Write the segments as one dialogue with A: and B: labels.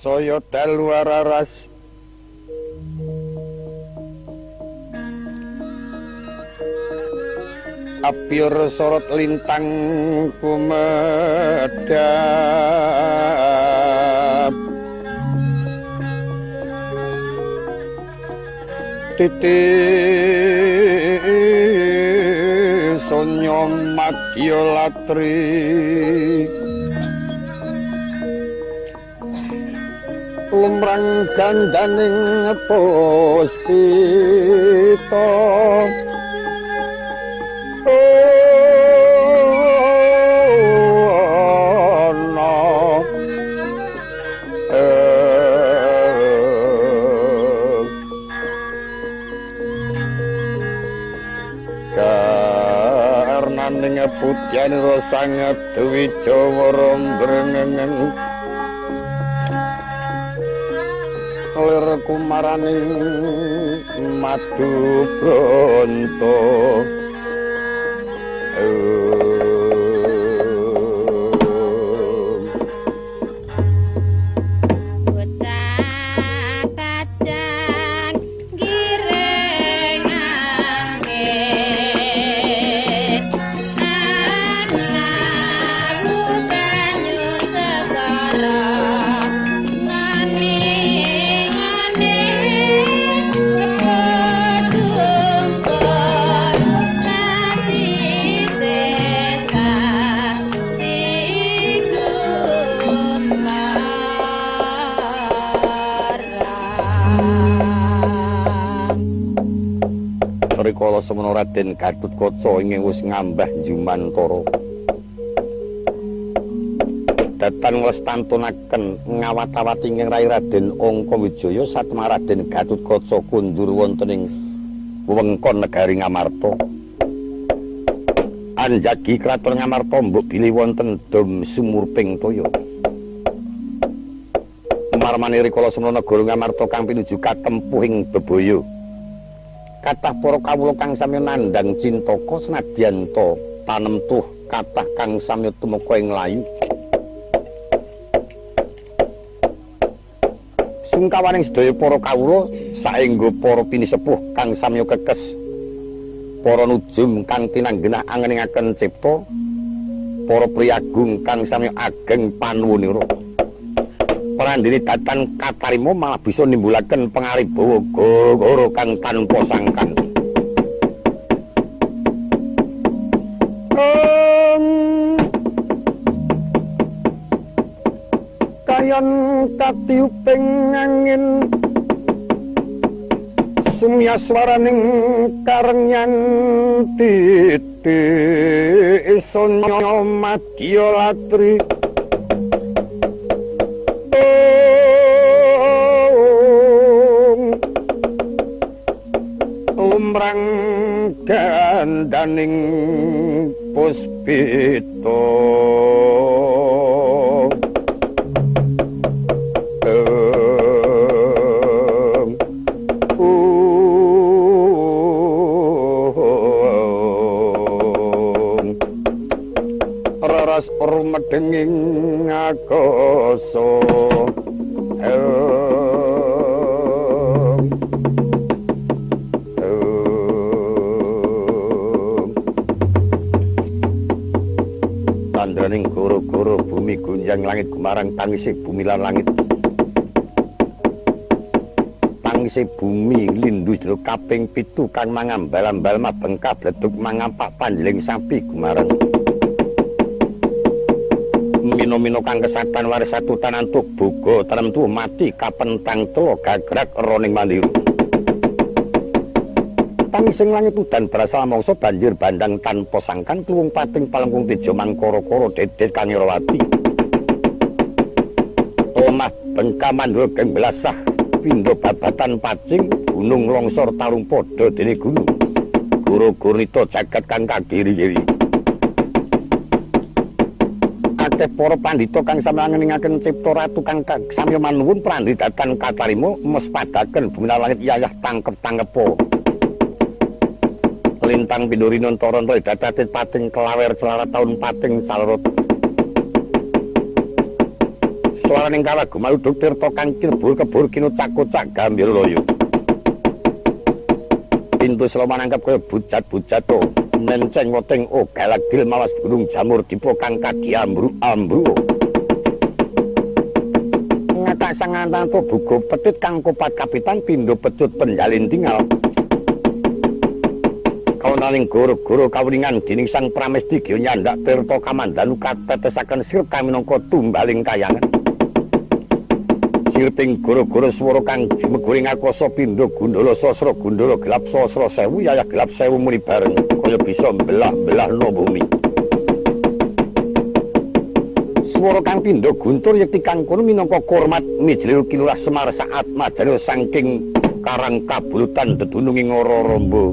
A: saya dalu araras apir sorot lintang kumedap titik sonyo madya latri lumrang gandaning puspita karnaning putyan rosang dewi jawa mbrengengen lir kumaraning madu bronto rikala semana Raden Gatotkaca ingkang wis ngambah Jumantara datan nglestantunaken ngawat-awati ingkang rai Raden Angkawijaya satemah Raden Gatotkaca kundur wonten ing wewengkon negari Ngamarta anjagi kraton Ngamarta mbok bilih wonten dom sumurping toya marmane rikala semana negara Ngamarta kang pinuju katempuhing bebaya kathah para kawula kang sami nandhang cintaka senadyan to tanem tuh kathah kang sami tumeka ing layu sungkawaning sedaya para kawula saengga para pinisepuh kang sami kekes para nujum kang tinanggenah angeningaken cipta para priyagung kang sami ageng panuwunira prandini datan katarima malah bisa nimbulaken pangaribawa gara kang tanpa sangkan. Kayon katiuping angin sumya swaraning karengyan titik sonyo madya latri lumrang gandaning puspita raras rumedenging akasa tandraning goro-goro bumi gunjang langit kumarang tangisih bumi lan langit tangisih bumi lindu jero kaping 7 kang mangambal-ambal mabengkap bledug mangampak panjeling sapi kumarang mino-mino kang kesatan waris satu tanantuk boga taremtu mati kapentang tela gagrak roning mandiru tangising langit udan berasal mangsa banjir bandang tanpa sangkan kluwung pating palengkung tejo mangkara-kara dedet kang Irawati lemah bengka mandura geng belasah pindha babatan pacing gunung longsor tarung padha dene gunung guru-gurnita jagat kang kagiri-giri akeh para pandhita kang sami ngeningaken cipta ratu kang sami manuwun prandhidatan katarima mespadaken bumi langit yayah tangkep-tangkepa lintang pindurinon toronto dadatit pating kelawer celara taun pating calrot swaraning kalaguman uduk tirta kang kebur-kebur kinucak-kucak gambir loyo. Pintu selo manangkep kaya bujat-bujat to nenceng weteng galagil mawas gunung jamur dipo kang kadi ambru-ambru. Ngatak sangantan to bugo petit kang kopat kapitan pindho pecut penjalin tinggal. Kaonaning guru-guru kawringan dening Sang Pramesti Gya nyandak tirta kamandanu katetesaken sir kaminangka tumbaling kayangan. Sirping guru-guru swara kang jumeguring akasa pindha gundala sasra gundala gelap sasra sewu yayah gelap sewu muni bareng kaya bisa belah-belah no bumi. Swara kang pindha guntur yekti kang kono minangka kurmat mijlir kilurah Semar saat majane saking karang kabulutan dedununging ora rombo.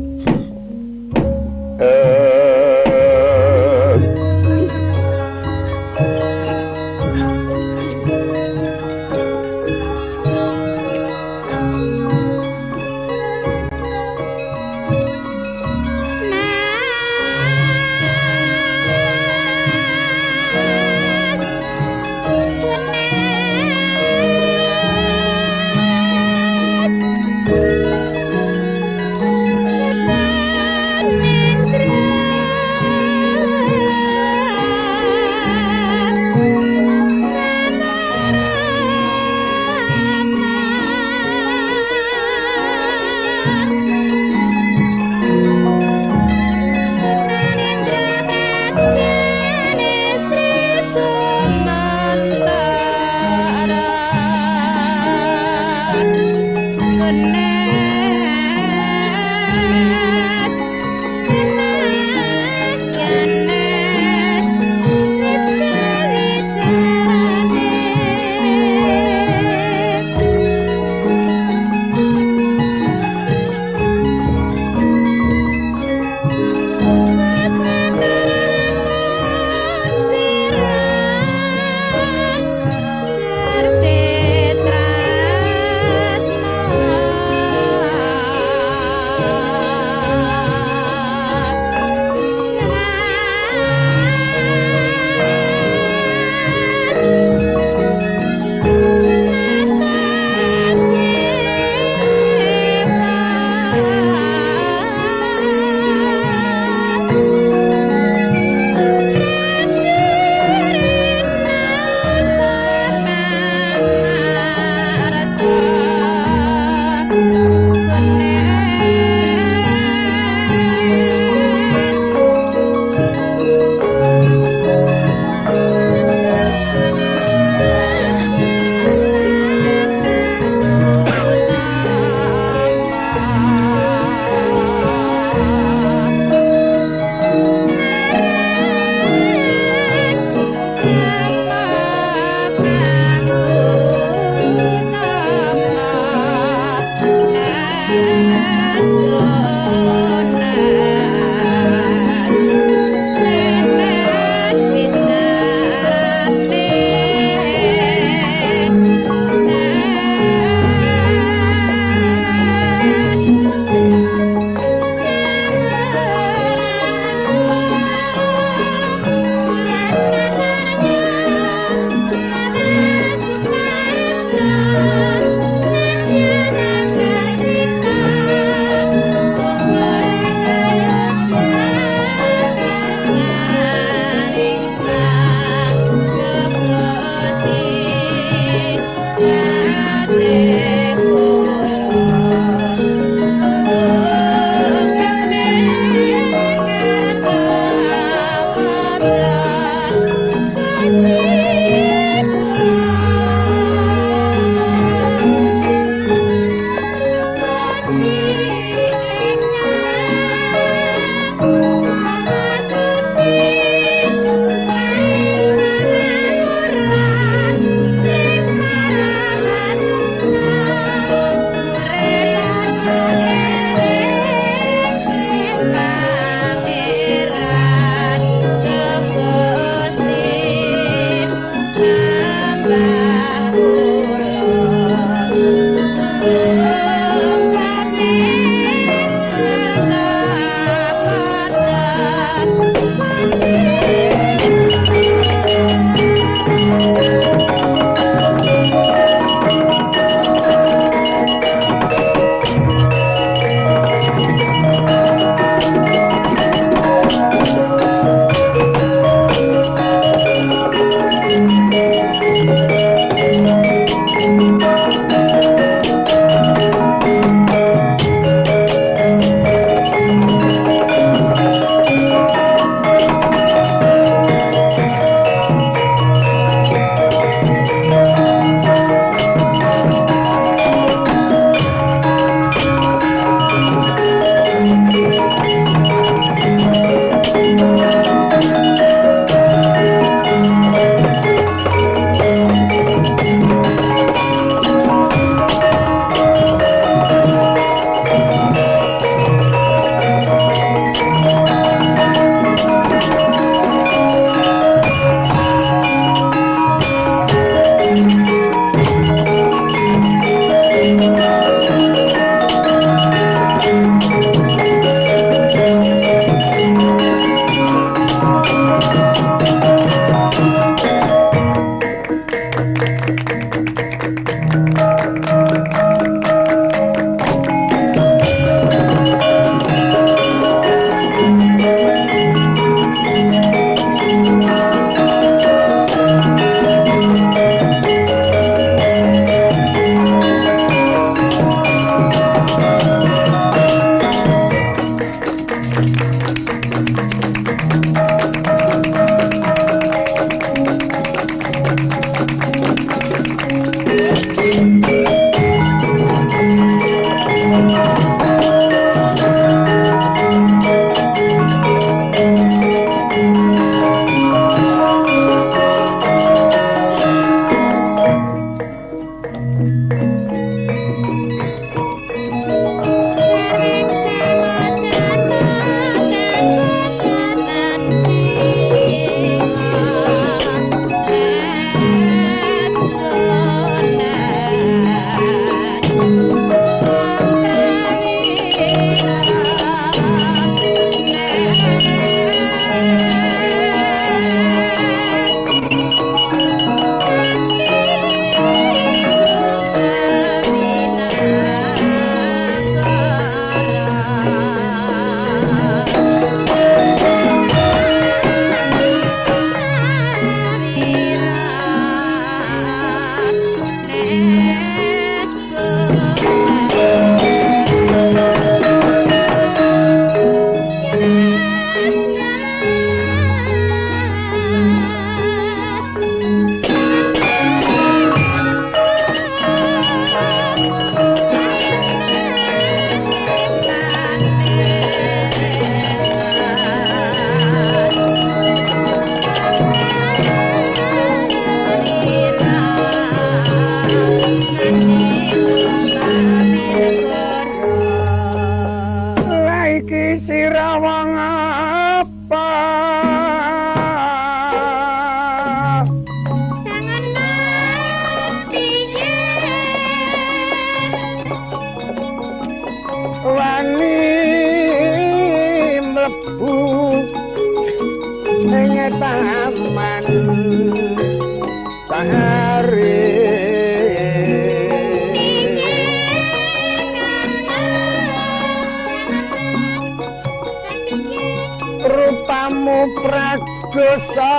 A: dosa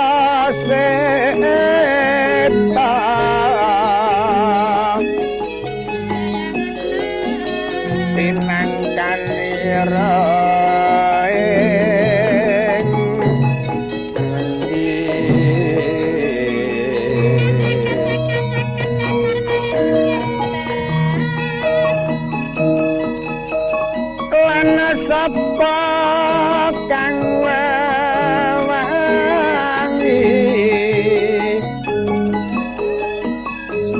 A: setan tinangkan ira sapa kang wangi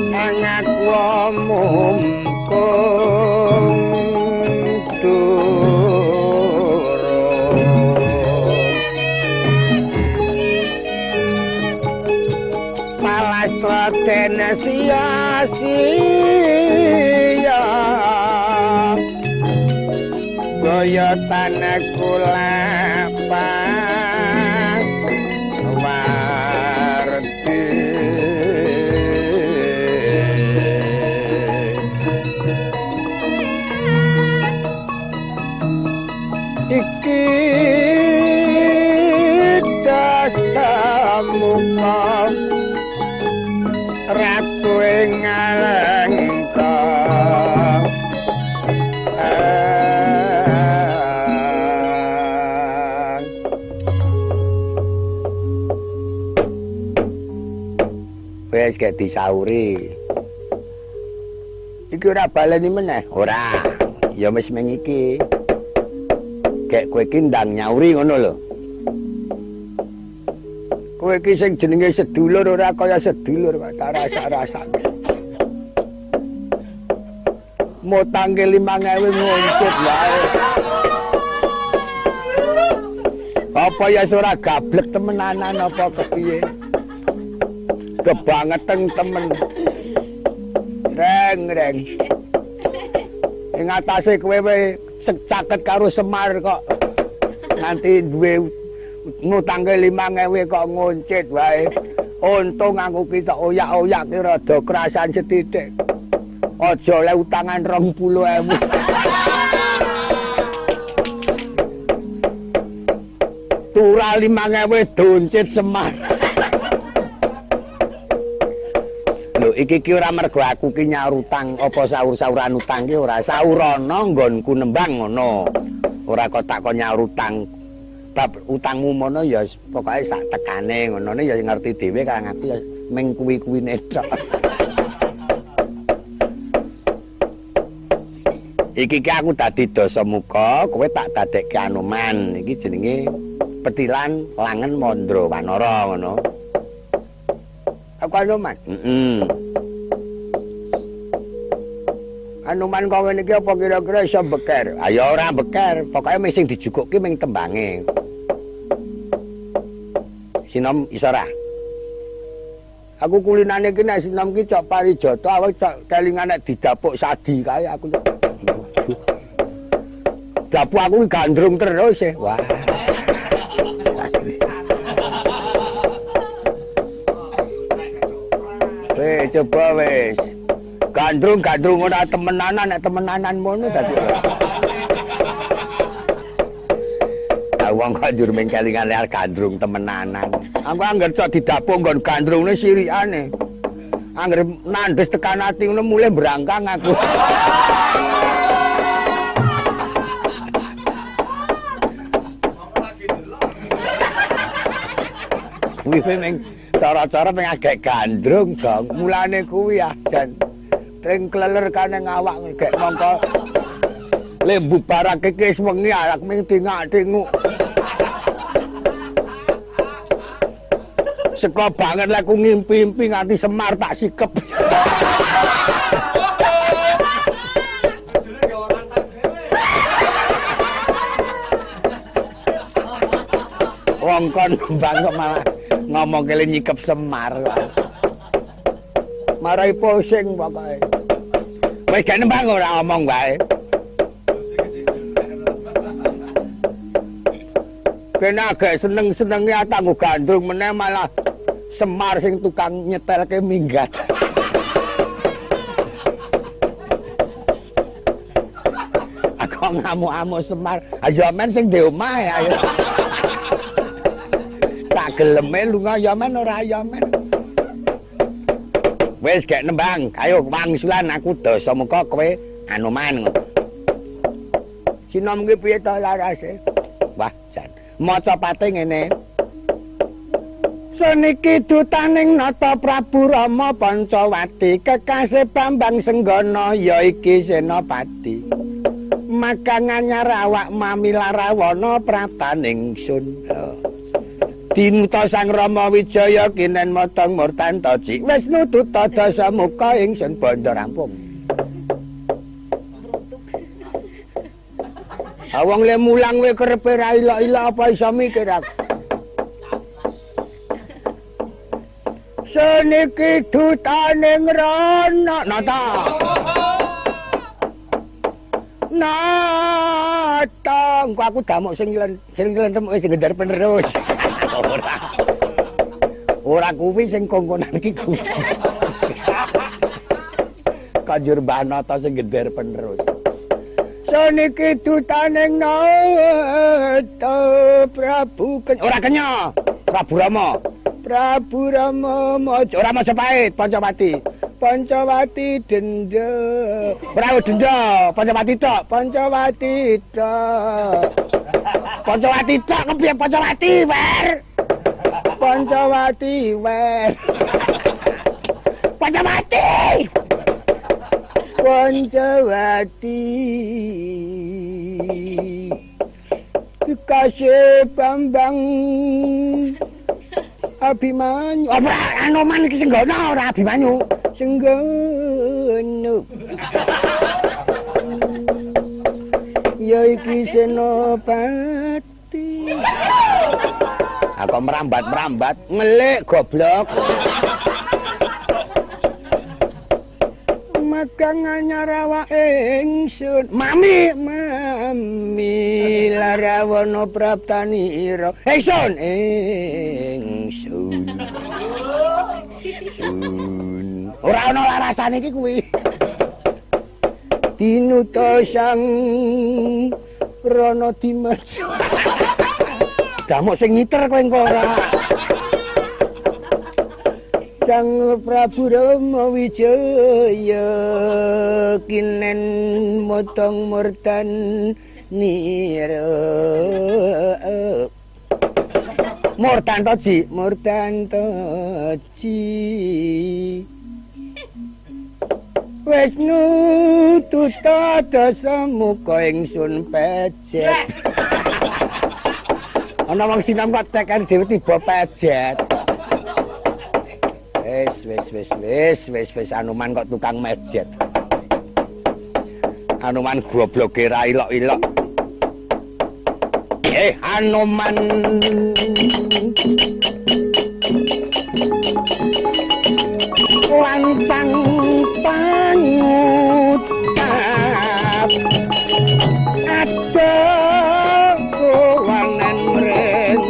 A: angaku mumpung durung malas laten sia-sia kaya tanah kulapang wardi iki dasamuka ratu ing alengka wis gak disauri. Iki ora baleni meneh. Ora. Ya wis meng iki. Gek kowe iki ndang nyauri ngono lho. Kowe iki sing jenenge sedulur ora kaya sedulur kok tak rasa-rasane. Motangke 5.000 nguncut wae. Apa ya ora gablek temenanan apa kepiye? Kebangetan temen reng ing atase kowe caket karo Semar kok nganti duwe ngutangke 5.000 kok ngoncit wae untung aku ki tok oyak-oyak ki rada kerasan sethithik aja le utangan 20.000 turah 5.000 doncit Semar. Iki ki ora mergo aku ki nyaur utang apa saur-sauran utang ki ora saurana nggonku nembang ngono. Ora kok tak kok nyaur utang. Bab utangmu mono ya pokoke sak tekane ngono ya ngerti dhewe kang aku ya ming kuwi-kuwine tok. Iki ki aku dadi Dasamuka, kowe tak dadekke Anoman. Iki jenenge Petilan Langen Mandra Wanara ngono. Aku Anoman. Anoman kowe niki apa kira-kira iso beker? Ayo ora beker, pokoke mung sing dijukukke ming tembange. Sinom iso ora? Aku kulinane ki nek sinom ki cok parijata, awake cok kelingan nek didapuk sadi kae aku. Dapuk aku gandrung terus e. Wah. Weh, coba wis. Gandrung ora temenanan, nek temenanan mono dadi. Wong kok njur ming kelingan liar gandrung temenanan. Aku anggar cok didapuk nggon gandrungne sirikane. Angger nandes tekan ati ngono mulai berangkang aku. Kuwi meng cara-cara pengen agek gandrung dong. Mulane kuwi ah jan tring kleler kane ngawak gek mongko lembu barake wis wengi arak ming tingak-tinguk. Seko banget lek ku ngimpi-impi nganti Semar tak sikep. Wong kon bangkok malah ngomong kele nyikep Semar. Marai pusing pokoke. Wis gak nembang ora ngomong wae. Kena agak seneng-senengnya tanggo gandrung meneh malah Semar sing tukang nyetelke minggat. Aku ngamuk-amuk Semar, ayo men sing di omah ayo. sak geleme lunga ya men ora ya men. Wis gek nembang, ayo wangsulan aku dosa muka kowe Anoman. Sinom ki piye to larase? Wah, jan. Maca pate ngene. Seniki dutaning nata Prabu Rama Pancawati kekasih Bambang Senggana ya iki senopati. Maka nganyar awak mamila Rawana prataning sun. Dinuta Sang Rama Wijaya kinen motong murtantoci wis nututa dasa muka ingsun bandha rampung. Awang le mulang we kerepe ra ila-ila apa iso mikir aku. Seniki dutaning rana nata. Nata, aku damuk sing temu sing gendar penerus. Ora kuwi sing kongkonan iki kuwi. Kanjur Mbah Nata sing gender penerus. Saniki dutaning nata Prabu ora kenya. Prabu Rama. Prabu Rama ora Majapahit, Pancawati. Pancawati denda. Ora denda, Pancawati tok, Pancawati tok. Pancawati tok kepiye Pancawati wer? Pancawati wer. Pancawati. Pancawati. Kasih Bambang Abimanyu. Ora Anoman iki Senggana ora Abimanyu. Senggana. Ya iki senopati. Aku merambat-merambat, ngelik goblok. Maka nganyar awake ingsun. Mami Larawana praptanira. Ingsun. Ora ana larasane iki kuwi. Dinuta Sang Rana Dimas. Damuk sing ngiter kowe engko ora. Sang Prabu Rama Wijaya kinen motong murtan nira. Murtantoci. Wis nututa dasa muka ingsun pejet. Ana wong sinam kok tekan dhewe tiba pejet. Wis Anoman kok tukang mejet. Anoman gobloke ra ilok-ilok. Anoman lancang pangucap ada kawanan mren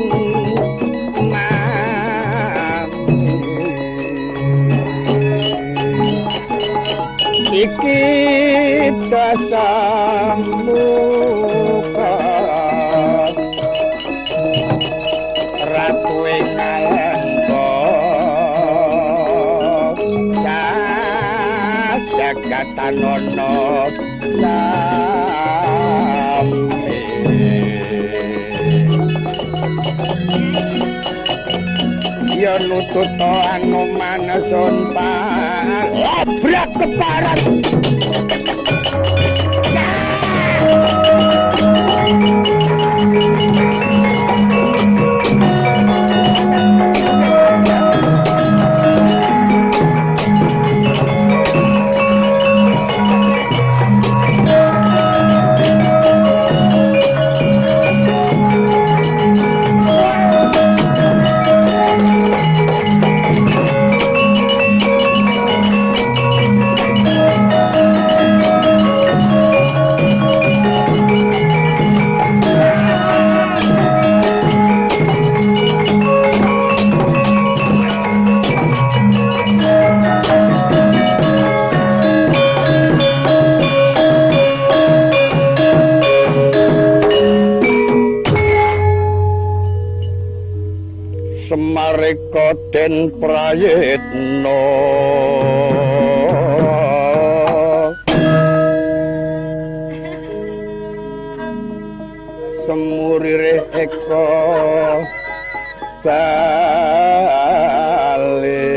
A: iki dasa muka ratu ing alengka Gatanono sampe ya nututa Anoman sonpan labrak keparat Eka den prayitna semurire eka bali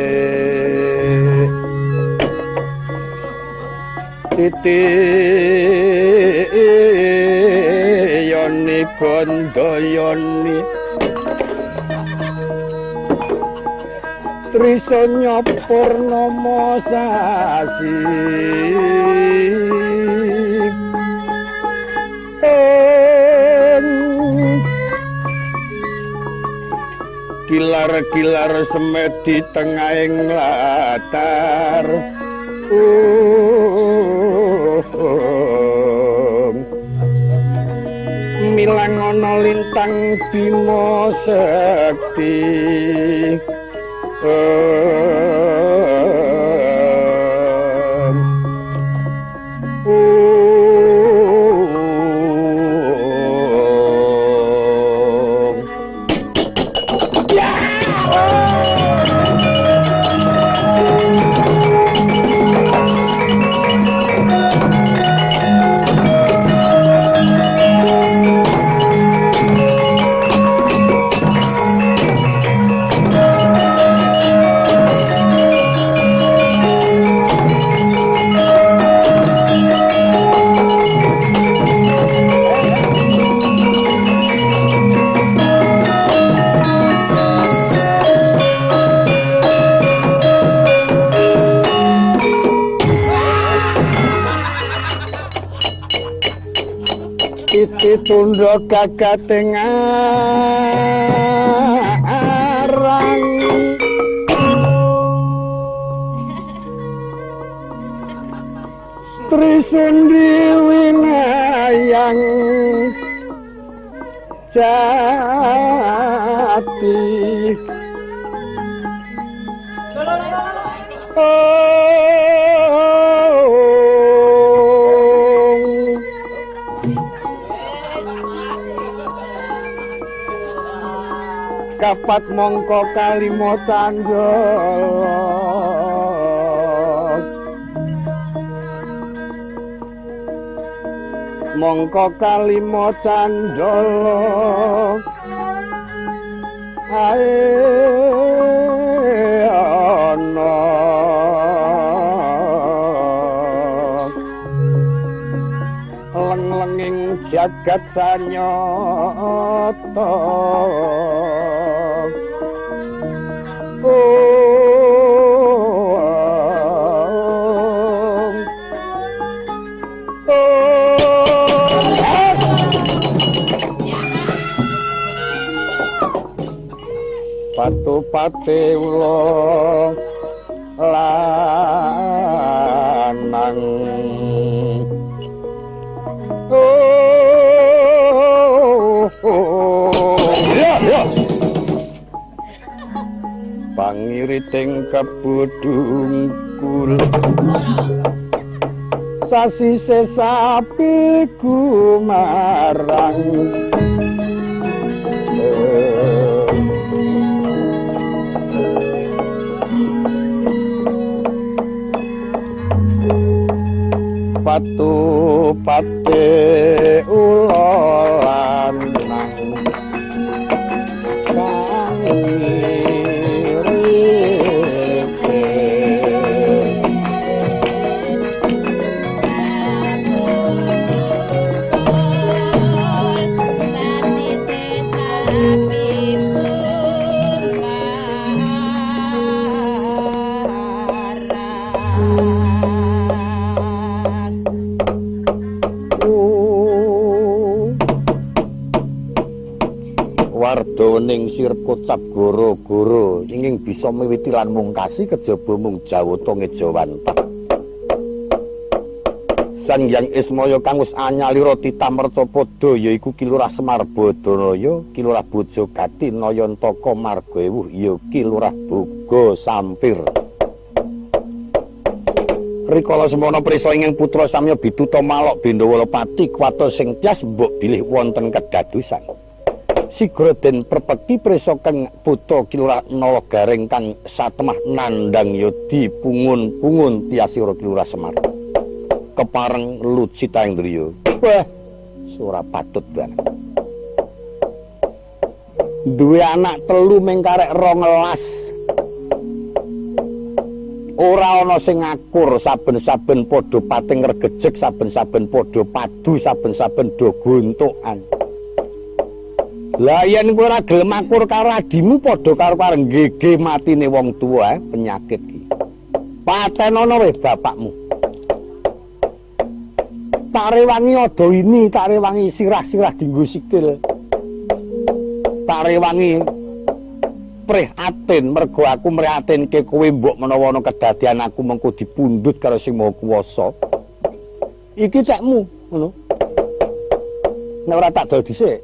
A: titi yoni bondo yoni Trisanya Purnama sasi kilar-kilar semedi tengahing latar milang ana lintang Bima Sekti tundra kagating arang Trisundi winayang jati kapat mongko kalimo candala mongko kalimo candala ae ana leng-lenging jagat sanyata Patupate ula lanang pangiriting kebudungkul sasi sesapi gumarang patupate ula lanang wardaning sirkocap goro-goro inging bisa miwiti lan mungkasi kejaba mung jawata ngejawantah Sang Hyang Ismaya kang wis anyalira titamerca padha yaiku Kilurah Semar Badanaya, Kilurah Bojogati, Nayantaka Margawuh, ya Kilurah Boga Sampir. Rikala semana prisa ingkang putra samya Bituta Malok Bendawala Pati kuwatos sing tias mbok bilih wonten kedadosan. Sigra den perpeki prisa kang putra kilurah Nalagaring kang satemah nandhang yodi pungun-pungun tiasira kilurah Semar. Kepareng lucita ing driya. Wah, ora patut banget. Duwe anak telu ming karek 12. Ora ana sing ngakur, saben-saben padha pating regejeg, saben-saben padha padu, saben-saben do gontokan. Lah yen kowe ora gelem akur karo adimu padha karo pareng gege matine wong tuwa penyakit iki. Patenono wis bapakmu. Tak rewangi ada ini, tak rewangi sirah-sirah dinggo sikil. Tak rewangi prihatin mergo aku mrihatinke kowe mbok menawa ana kedadian aku mengko dipundhut karo Sing Maha Kuwasa. Iki cekmu, ngono. Nek ora tak dol dhisik.